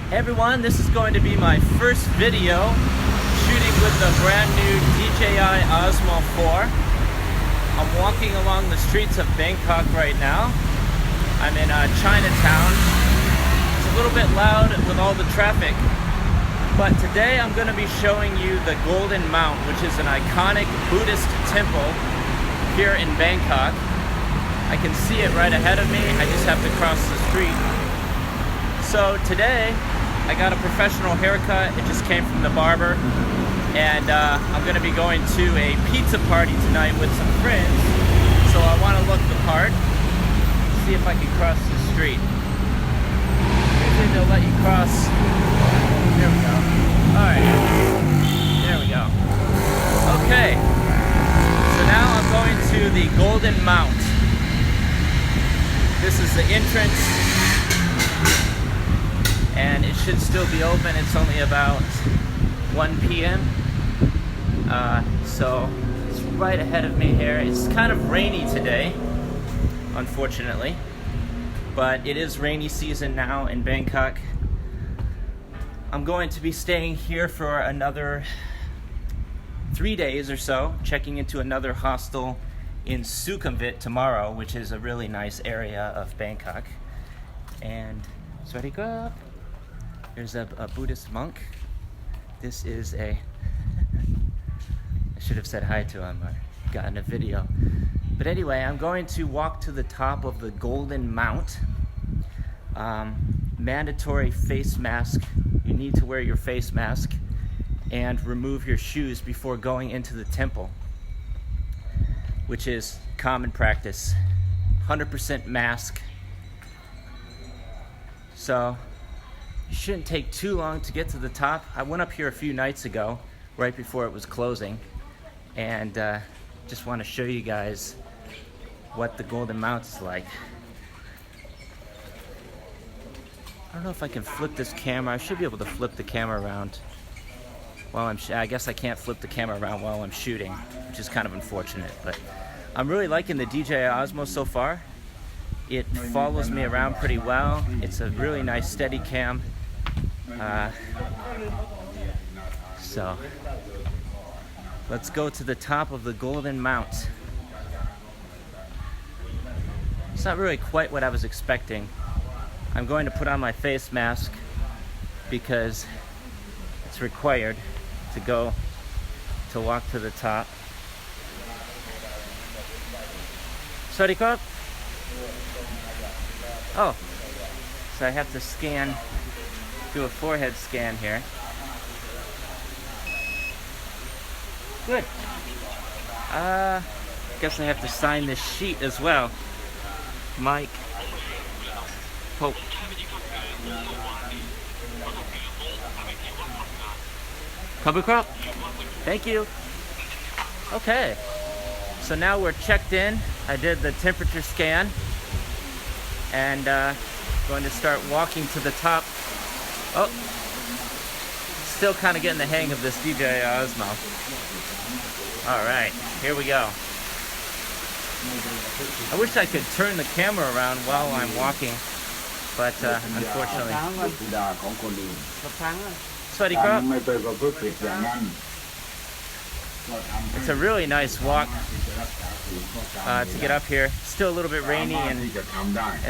Hey everyone, this is going to be my first video shooting with the brand new DJI Osmo 4. I'm walking along the streets of Bangkok right now. I'm in Chinatown. It's a little bit loud with all the traffic, but today I'm going to be showing you the Golden Mount, which is an iconic Buddhist temple here in Bangkok. I can see it right ahead of me. I just have to cross the street. So today I got a professional haircut. It just came from the barber, and I'm going to be going to a pizza party tonight with some friends. So I want to look the part. See if I can cross the street. Usually they'll let you cross. There we go. All right. There we go. Okay. So now I'm going to the Golden Mount. This is the entrance, and it should still be open. It's only about 1 p.m. So it's right ahead of me here. It's kind of rainy today, unfortunately, but it is rainy season now in Bangkok. I'm going to be staying here for another 3 days or so, checking into another hostel in Sukhumvit tomorrow, which is a really nice area of Bangkok. And Swadikap. There's a Buddhist monk. This is I should have said hi to him or gotten a video. But anyway, I'm going to walk to the top of the Golden Mount. Mandatory face mask. You need to wear your face mask and remove your shoes before going into the temple, which is common practice. 100% mask. So it shouldn't take too long to get to the top. I went up here a few nights ago, right before it was closing, and just want to show you guys what the Golden Mount is like. I don't know if I can flip this camera. I should be able to flip the camera around while I guess I can't flip the camera around while I'm shooting, which is kind of unfortunate, but I'm really liking the DJI Osmo so far. It follows me around pretty well. It's a really nice steady cam. So let's go to the top of the Golden Mount. It's not really quite what I was expecting. I'm going to put on my face mask because it's required to walk to the top. Sorry, Cop. Oh, so I have to do a forehead scan here. Good. Guess I have to sign this sheet as well. Mike Pope. Cover crop. Thank you. Okay. So now we're checked in. I did the temperature scan, and going to start walking to the top. Oh, still kind of getting the hang of this DJI Osmo. All right, here we go. I wish I could turn the camera around while I'm walking, but unfortunately. Sweaty crop. It's a really nice walk to get up here. Still a little bit rainy, and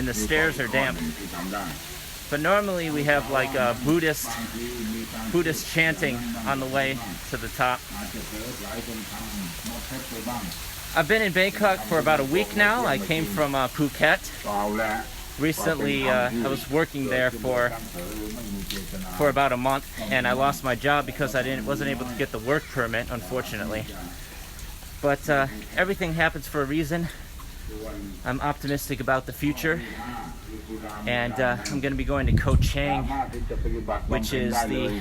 the stairs are damp. But normally we have like a Buddhist chanting on the way to the top. I've been in Bangkok for about a week now. I came from Phuket. Recently, I was working there for about a month, and I lost my job because I wasn't able to get the work permit, unfortunately. But everything happens for a reason. I'm optimistic about the future, and I'm going to be going to Chaweng, which is the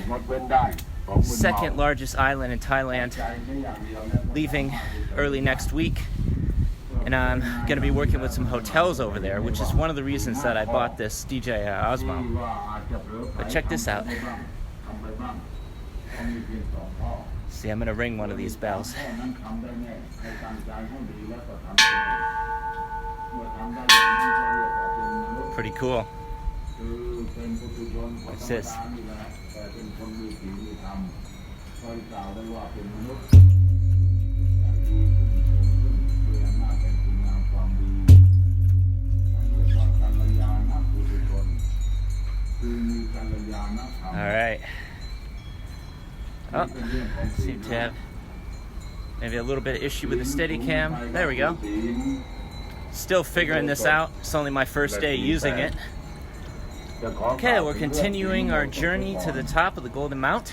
second largest island in Thailand, leaving early next week. And I'm going to be working with some hotels over there, which is one of the reasons that I bought this DJI Osmo. But check this out. See, I'm going to ring one of these bells. Pretty cool. What's this? Alright. Oh, seem to have maybe a little bit of issue with the Steadicam. There we go. Still figuring this out. It's only my first day using it. Okay, we're continuing our journey to the top of the Golden Mount.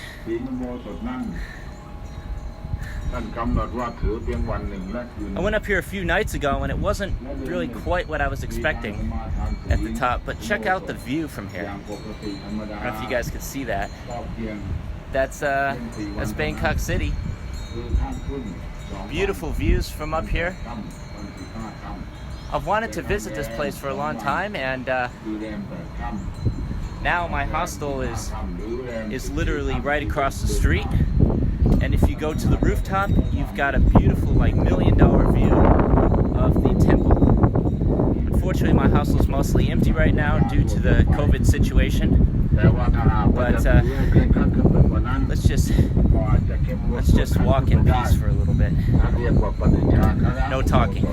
I went up here a few nights ago and it wasn't really quite what I was expecting at the top, but check out the view from here. I don't know if you guys can see that. That's Bangkok City. Beautiful views from up here. I've wanted to visit this place for a long time, and now my hostel is literally right across the street. And if you go to the rooftop, you've got a beautiful, like, $1 million view of the temple. Unfortunately, my hostel is mostly empty right now due to the COVID situation. But let's just walk in peace for a little bit. No talking.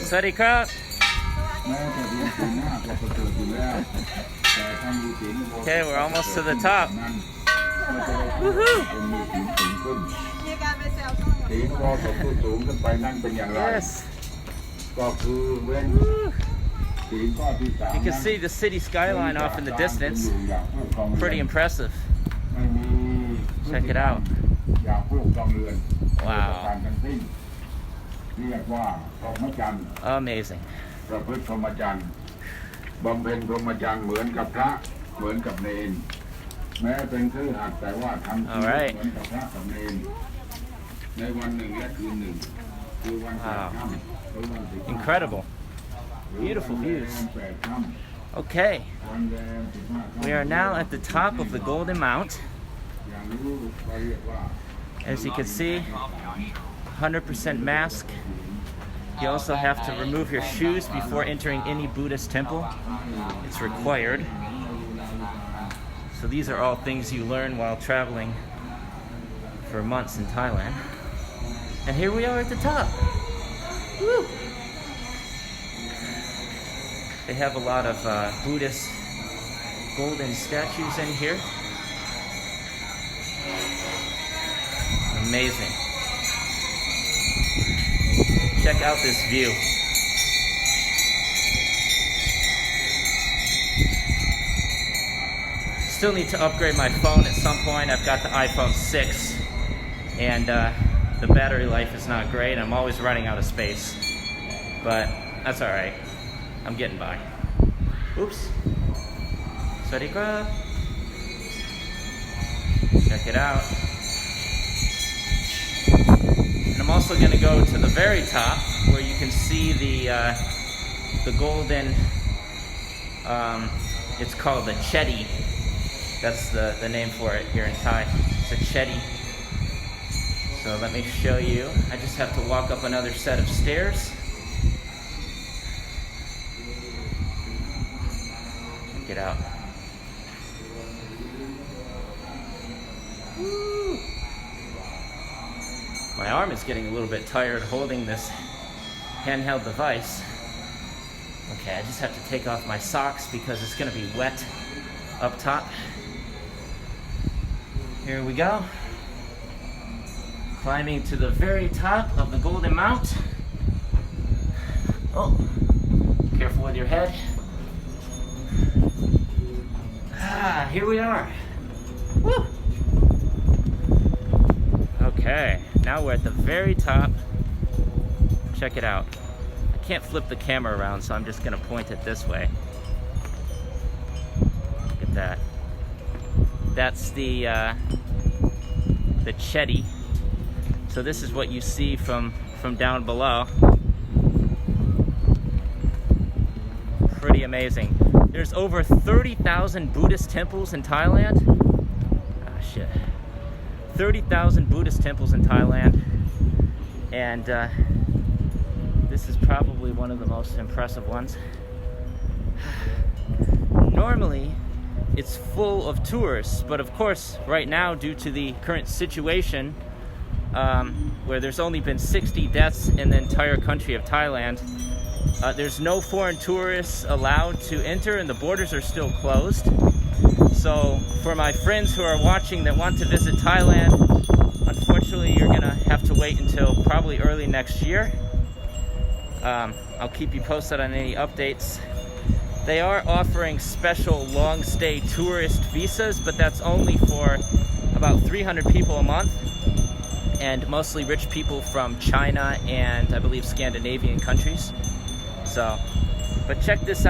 Sorry, crowd. Okay, we're almost to the top. Woohoo! Yes. You can see the city skyline off in the distance. Pretty impressive. Check it out. Wow. Amazing. All right. Wow. Incredible. Beautiful views. Okay. We are now at the top of the Golden Mount. As you can see, 100% mask. You also have to remove your shoes before entering any Buddhist temple. It's required. So these are all things you learn while traveling for months in Thailand. And here we are at the top. Woo! They have a lot of Buddhist golden statues in here. Amazing. Check out this view. Still need to upgrade my phone at some point. I've got the iPhone 6 and the battery life is not great. I'm always running out of space, but that's all right. I'm getting by. Oops. Sorry, crap. Check it out. And I'm also going to go to the very top where you can see the golden, it's called the Chetty. That's the name for it here in Thai. It's a Chetty. So let me show you. I just have to walk up another set of stairs. Check it out. Woo. My arm is getting a little bit tired holding this handheld device. Okay, I just have to take off my socks because it's going to be wet up top. Here we go. Climbing to the very top of the Golden Mount. Oh, careful with your head. Ah, here we are. Woo! Okay, now we're at the very top. Check it out. I can't flip the camera around, so I'm just gonna point it this way. Look at that. That's the Chetty. So this is what you see from down below. Pretty amazing. There's over 30,000 Buddhist temples in Thailand. Ah, shit. 30,000 Buddhist temples in Thailand. And this is probably one of the most impressive ones. Normally, it's full of tourists, but of course, right now, due to the current situation, where there's only been 60 deaths in the entire country of Thailand, there's no foreign tourists allowed to enter, and the borders are still closed. So for my friends who are watching that want to visit Thailand, unfortunately you're gonna have to wait until probably early next year. I'll keep you posted on any updates. They are offering special long stay tourist visas, but that's only for about 300 people a month, and mostly rich people from China and I believe Scandinavian countries. So, but check this out.